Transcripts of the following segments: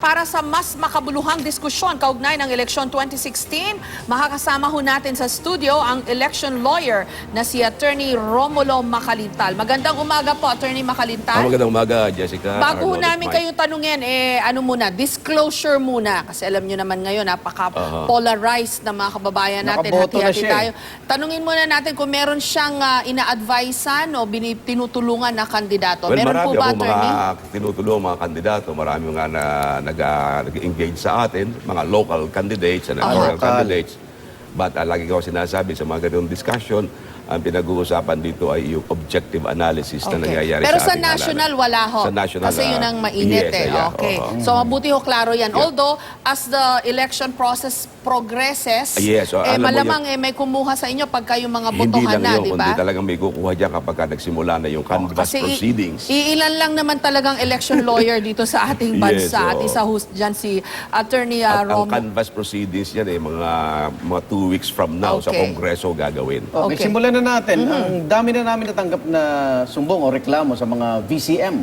Para sa mas makabuluhang diskusyon kaugnay ng eleksyon 2016, makakasama ho natin sa studio ang election lawyer na si Attorney Romulo Macalintal. Magandang umaga po, Attorney Macalintal. Magandang umaga, Jessica. Bago ho namin kayo tanungin, disclosure muna. Kasi alam nyo naman ngayon, napaka-polarized na mga kababayan natin. Hati-hati tayo. Tanungin muna natin kung meron siyang ina-advisean o tinutulungan na kandidato. Well, meron po ba, Attorney? Marami ako mga tinutulong mga kandidato. Marami nga na nag-engage sa atin, mga local candidates and electoral candidates. But lagi ko sinasabi sa mga ganung discussion, ang pinag-uusapan dito ay yung objective analysis na nangyayari pero sa sa ating national, halalan. wala ho. Sa national, kasi yun ang mainit Okay. So mabuti ho klaro yan. Although, as the election process progresses, malamang may kumuha sa inyo pagka yung mga botohan na, di ba? Hindi talagang may kukuha dyan kapag nagsimula na yung canvass proceedings. Ilan lang naman talagang election lawyer dito sa ating bansa. At isa host dyan si Attorney Romulo. Ang canvass proceedings yan mga 2 weeks from now sa Kongreso gagawin. Okay, simulan na natin. Ang dami na namin natanggap na sumbong o reklamo sa mga VCM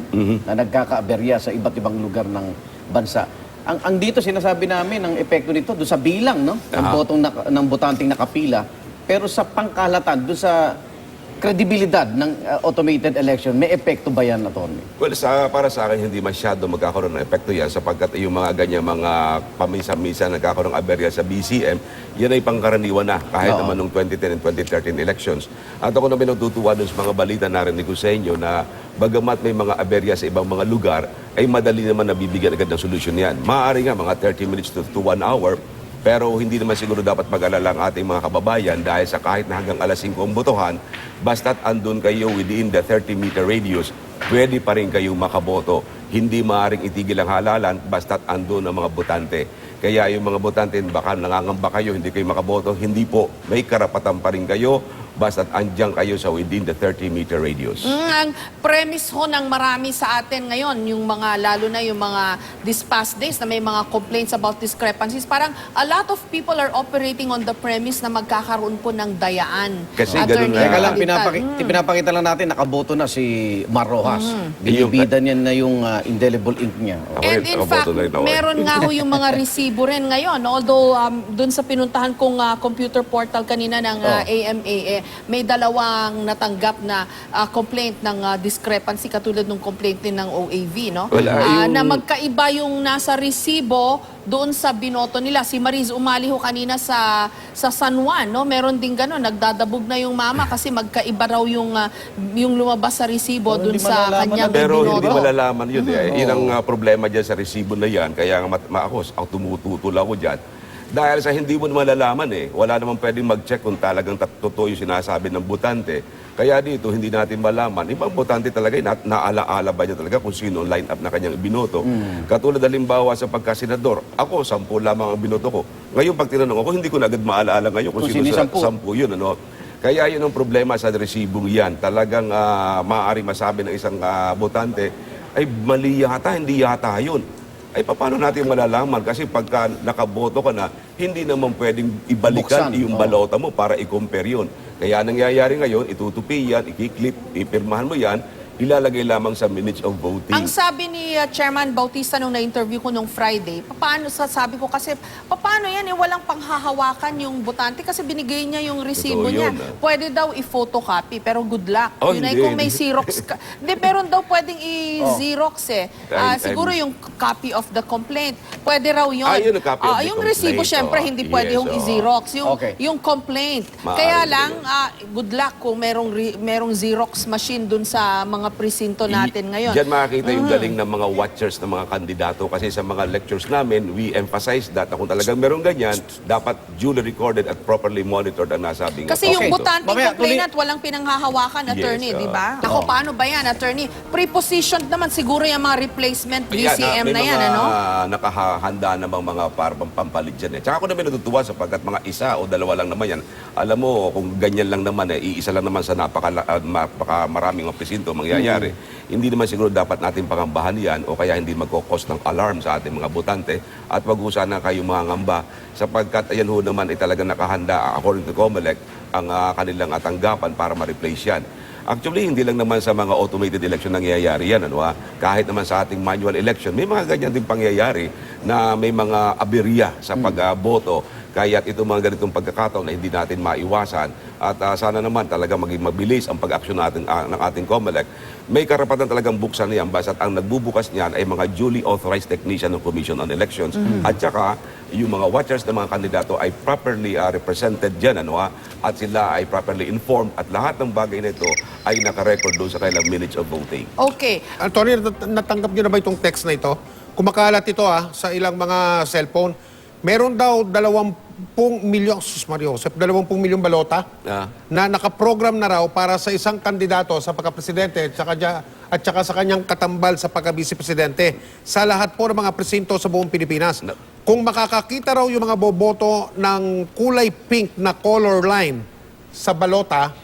na nagkakaaberya sa iba't ibang lugar ng bansa. Ang dito sinasabi namin, ang epekto nito doon sa bilang ng botong ng botanteng nakapila, pero sa pangkalatan, doon sa kredibilidad ng automated election, may epekto ba yan, Atty.? Well, para sa akin, hindi masyado magkakaroon ng epekto yan sapagkat yung mga ganyan, mga pamisa-misa nagkakaroon ng aberya sa BCM, yan ay pangkaraniwan na kahit naman noong 2010 and 2013 elections. At ako naman natutuwa dun sa mga balita narinig ko sa inyo na bagamat may mga aberya sa ibang mga lugar, ay madali naman nabibigyan agad ng solusyon yan. Maaari nga mga 30 minutes to 1 hour, pero hindi naman siguro dapat mag-alala ang ating mga kababayan dahil sa kahit na hanggang alas 5 ang botohan, basta't andun kayo within the 30-meter radius, pwede pa rin kayong makaboto. Hindi maaaring itigil ang halalan basta't andun ang mga botante. Kaya yung mga botante, baka nangangamba kayo, hindi kayo makaboto. Hindi po, may karapatan pa rin kayo basta't andyan kayo sa within the 30-meter radius. Ang premise ho ng marami sa atin ngayon, yung mga, lalo na yung mga these past days na may mga complaints about discrepancies, parang a lot of people are operating on the premise na magkakaroon po ng dayaan. Kasi ganun na. Teka lang, pinapakita lang natin, nakaboto na si Mar Rojas. Binibida niya na yung indelible ink niya. And in fact, meron nga ho yung mga resibo rin ngayon. Although, dun sa pinuntahan kong computer portal kanina ng AMA, may dalawang natanggap na complaint ng discrepancy katulad ng complaint din ng OAV, no? Na magkaiba yung nasa resibo doon sa binoto nila. Si Mariz umali ho kanina sa San Juan, no? Meron din gano'n, nagdadabog na yung mama kasi magkaiba raw yung lumabas sa resibo doon sa kanyang binoto. Pero hindi malalaman yun. Yun ang problema dyan sa resibo na yan. Kaya ako tumututol ako dyan. Dahil sa hindi mo malalaman wala naman pwedeng mag-check kung talagang totoo yung sinasabi ng botante. Kaya dito, hindi natin malaman. Ibang botante talaga, naala-ala ba niya talaga kung sino ang line-up na kanyang binoto. Katulad halimbawa sa pagkasenador, ako, 10 lamang ang binoto ko. Ngayon, pag tinanong ako, hindi ko na agad maala-ala ngayon kung sino sa 10 yun. Kaya yun ang problema sa resibong yan. Talagang maaari masabi ng isang botante, ay mali yata, hindi yata yun. Ay paano natin malalaman? Kasi pagka nakaboto ka na, hindi naman pwedeng ibalikan yung balota mo para i-compare yun. Kaya nangyayari ngayon, itutupi yan, ikiklip, ipirmahan mo yan, ilalagay lamang sa minutes of voting. Ang sabi ni Chairman Bautista nung na-interview ko nung Friday, sabi ko kasi, paano yan walang panghahawakan yung botante kasi binigay niya yung resibo niya. Pwede daw i-photocopy, pero good luck. Yun ay kung may Xerox ka. Hindi, meron daw pwedeng i-Xerox siguro yung copy of the complaint. Pwede raw yun. Yung resibo, syempre, hindi pwede yung i-Xerox. Yung complaint. Kaya lang, good luck kung merong Xerox machine dun sa mga presinto natin ngayon. Diyan makikita yung galing ng mga watchers ng mga kandidato kasi sa mga lectures namin, we emphasize that kung talagang meron ganyan, dapat duly recorded at properly monitored ang nasabing. Kasi yung botante complainant, walang pinanghahawakan, attorney, di ba? Ako, paano ba yan, attorney? Prepositioned naman siguro yung mga replacement VCM na yan, ano? Nakahanda namang mga parang pampalit dyan. Tsaka ako naman natutuwa sapagkat mga isa o dalawa lang naman yan. Alam mo, kung ganyan lang naman, iisa lang naman sa napakamaraming presinto mangyayari. Hindi naman siguro dapat natin pangambahan yan o kaya hindi magkakos ng alarm sa ating mga botante at wag ho sana kayong mga ngamba sapagkat ayan ho naman ay talagang nakahanda according to COMELEC ang kanilang tanggapan para ma-replace yan. Actually, hindi lang naman sa mga automated election nangyayari yan. Kahit naman sa ating manual election, may mga ganyan din pangyayari na may mga aberya sa pagboto. Kaya ito mga ganitong pagkakataon na hindi natin maiwasan at sana naman talaga maging mabilis ang pag-aksyon natin ng ating COMELEC. May karapatan talagang buksan niyan basta't ang nagbubukas niyan ay mga duly authorized technician ng Commission on Elections at saka yung mga watchers ng mga kandidato ay properly represented dyan at sila ay properly informed at lahat ng bagay na ito ay nakarecord doon sa kanilang minutes of voting. Okay. Attorney, natanggap niyo na ba itong text na ito? Kumakalat ito sa ilang mga cellphone. Meron daw 20 milyon, sus Mario Joseph, 20 milyong balota na nakaprogram na raw para sa isang kandidato sa pagka-presidente at saka sa kanyang katambal sa pagka-vice-presidente sa lahat po ng mga presinto sa buong Pilipinas. Kung makakakita raw yung mga boboto ng kulay pink na color line sa balota,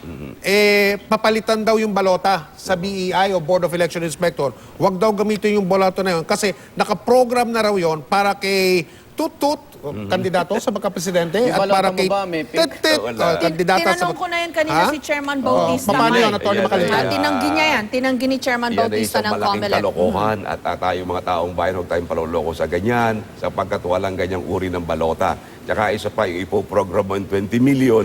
papalitan daw yung balota sa BEI o Board of Election Inspector. Huwag daw gamitin yung balota na yun kasi nakaprogram na raw yun para kay Tutut, kandidato sa pagka-presidente, Yung at para balota kay mo ba, may pink? Tit, kandidata sa... Tinanong ko na yan kanina si Chairman Bautista. paano nga yun, eh. Atty. Macalita? Tinanggi niya yan. Tinanggi ni Chairman Yan ay Bautista isang ng malaking COMELEC. kalokohan at tayo mga taong bayan huwag tayong paloloko sa ganyan sapagkat walang ganyang uri ng balota. Tsaka isa pa, yung ipoprogram mo yung 20 million,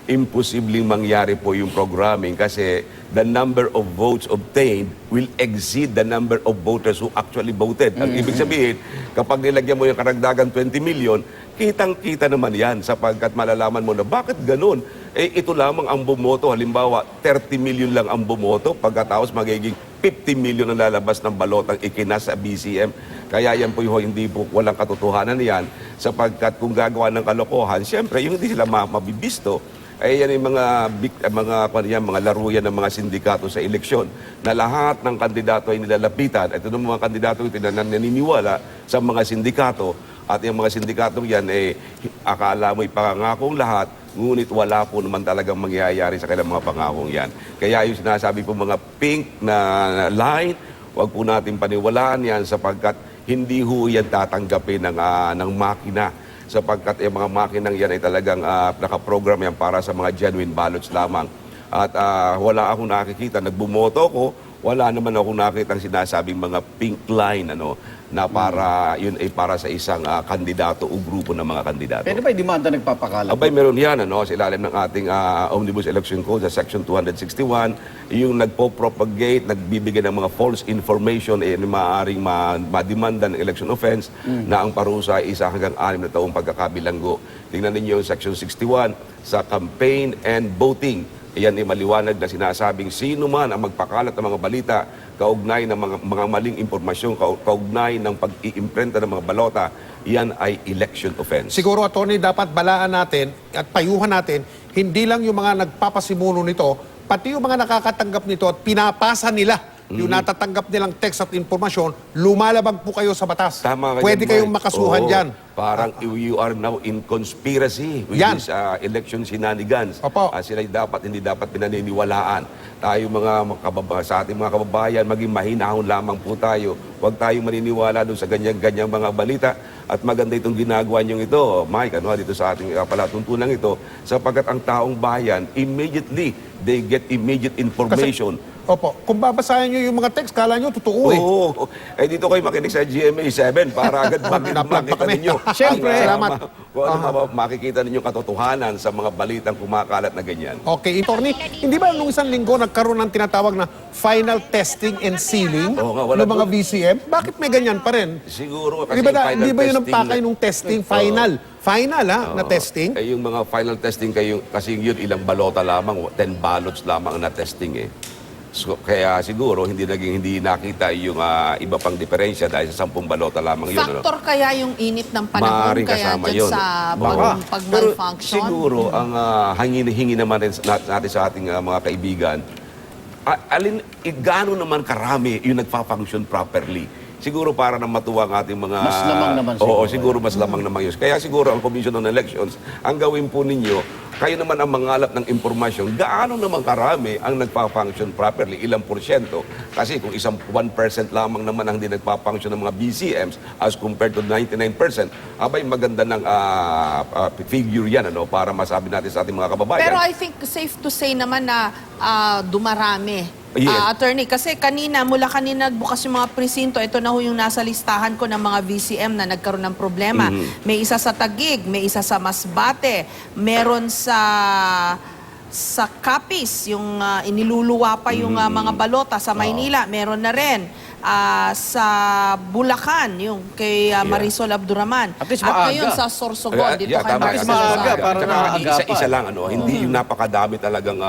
imposibleng mangyari po yung programming kasi the number of votes obtained will exceed the number of voters who actually voted. Ang ibig sabihin, kapag nilagyan mo yung karagdagan 20 million, kitang-kita naman yan sapagkat malalaman mo na bakit ganun? Ito lamang ang bumoto. Halimbawa, 30 million lang ang bumoto pagkatapos magiging 50 million ang lalabas ng balotang ikinas sa BCM. Kaya yan po yung hindi po walang katotohanan yan sapagkat kung gagawa ng kalokohan, siyempre yung hindi sila mabibisto. Ay yan yung mga laruyan ng mga sindikato sa eleksyon na lahat ng kandidato ay nilalapitan. Ito ng mga kandidato ito na naniniwala sa mga sindikato at yung mga sindikato yan akala mo ipangangakong lahat ngunit wala po naman talagang mangyayari sa kanilang mga pangakong yan. Kaya yung sinasabi po mga pink na line, wag po natin paniwalaan yan sapagkat hindi ho yan tatanggapin ng makina sapagkat yung mga makinang yan ay talagang nakaprogram yan para sa mga genuine ballots lamang. At wala akong nakikita, nagbumoto ko, wala naman akong nakikita ang sinasabing mga pink line na para yun ay para sa isang kandidato o grupo ng mga kandidato. Pwede ba yung demanda nagpapakalat? Abay, meron yan sa ilalim ng ating Omnibus Election Code sa Section 261, yung nagpo-propagate, nagbibigay ng mga false information maaaring mademanda ng election offense na ang parusa ay 1 hanggang 6 na taong pagkakabilanggo. Tingnan ninyo yung Section 61 sa campaign and voting. Iyan ay maliwanag na sinasabing sino man ang magpakalat ng mga balita kaugnay ng mga maling impormasyon, kaugnay ng pag-iimprenta ng mga balota, iyan ay election offense. Siguro, Atty., dapat balaan natin at payuhan natin, hindi lang yung mga nagpapasimuno nito, pati yung mga nakakatanggap nito at pinapasa nila yung natatanggap nilang text at informasyon, lumalabag po kayo sa batas. Tama ka Pwede dyan, kayong Mike. makasuhan Oo, dyan. Parang you are now in conspiracy with Yan. this election shenanigans. Opo. Sila hindi dapat pinaniniwalaan. Tayo sa ating mga kababayan, maging mahinahon lamang po tayo. Huwag tayong maniniwala doon sa ganyan-ganyang mga balita. At maganda itong ginagawa niyong ito, Mike, dito sa ating palatuntunan ito, sapagkat ang taong bayan, immediately, they get immediate information. Opo, kung babasahin nyo yung mga text, kala nyo totoo eh. Oo. Dito kayo makinig sa GMA 7 para agad makita kami. ninyo. Siyempre. Salamat. Kung makikita ninyo katotohanan sa mga balitang kumakalat na ganyan. Okay, Atty., hindi ba nung isang linggo nagkaroon ng tinatawag na final testing and sealing Oo nga, wala ng mga doon. VCM? Bakit may ganyan pa rin? Siguro kasi Di ba yun ang pakay na- nung testing? Final. Final na testing? Yung mga final testing kasi yun ilang balota lamang, 10 ballots lamang na testing So, kaya siguro hindi nakita yung iba pang diferensya dahil sa 10 balota lamang yun. Factor kaya yung init ng panahon Maaaring kaya kasama dyan yun. sa Baka. Pero pag-malfunction? siguro, ang hingi naman natin sa ating mga kaibigan, gaano naman karami yung nagpa-function properly? Siguro para na matuwa ang ating mga... Mas lamang naman Oo, siguro. siguro mas lamang naman yun. Kaya siguro ang Commission on Elections, ang gawin po ninyo, kayo naman ang mangalap ng impormasyon, gaano naman karami ang nagpa-function properly, ilang porsyento. Kasi kung 1% lamang naman ang hindi nagpa-function ng mga BCMs as compared to 99%, abay maganda ng figure yan para masabi natin sa ating mga kababayan. Pero I think safe to say naman na dumarami Yes. Attorney, kasi mula kanina bukas yung mga presinto, ito na ho yung nasa listahan ko ng mga VCM na nagkaroon ng problema. May isa sa Taguig, may isa sa Masbate, meron sa Capiz, yung iniluluwa pa yung mga balota sa Maynila, meron na rin. Sa Bulacan, yung kay Marisol Abduraman. At least At ngayon maaga. sa Sorsogon, dito kay tama. Maricel maaga, Lazaro. para Tsaka naagapan. isa-isa lang, hindi yung napakadami talagang,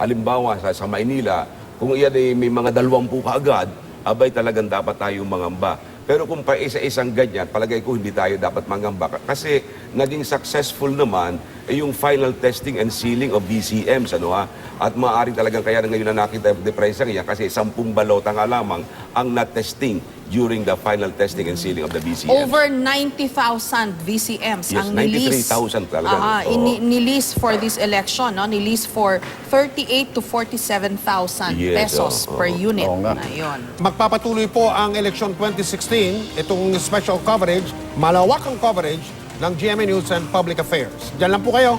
halimbawa sa Maynila, kung iyan ay may mga 20 kaagad, abay talagang dapat tayong mangamba. Pero kung pa isa-isang ganyan, palagay ko hindi tayo dapat mangamba. Kasi naging successful naman yung final testing and sealing of VCMs. At maaaring talagang kaya na ngayon na nakita yung depresya niya kasi 10 balota nga lamang ang na-testing during the final testing and sealing of the VCMs. Over 90,000 VCMs Yes, ang nilis. 93,000 talaga. Nilis for this election, no? Nilis for 38 to 47,000 Yes, pesos per unit. Oo nga. Na yun. Magpapatuloy po ang election 2016, itong special coverage, malawakang coverage ng GMA News and Public Affairs. Diyan lang po kayo.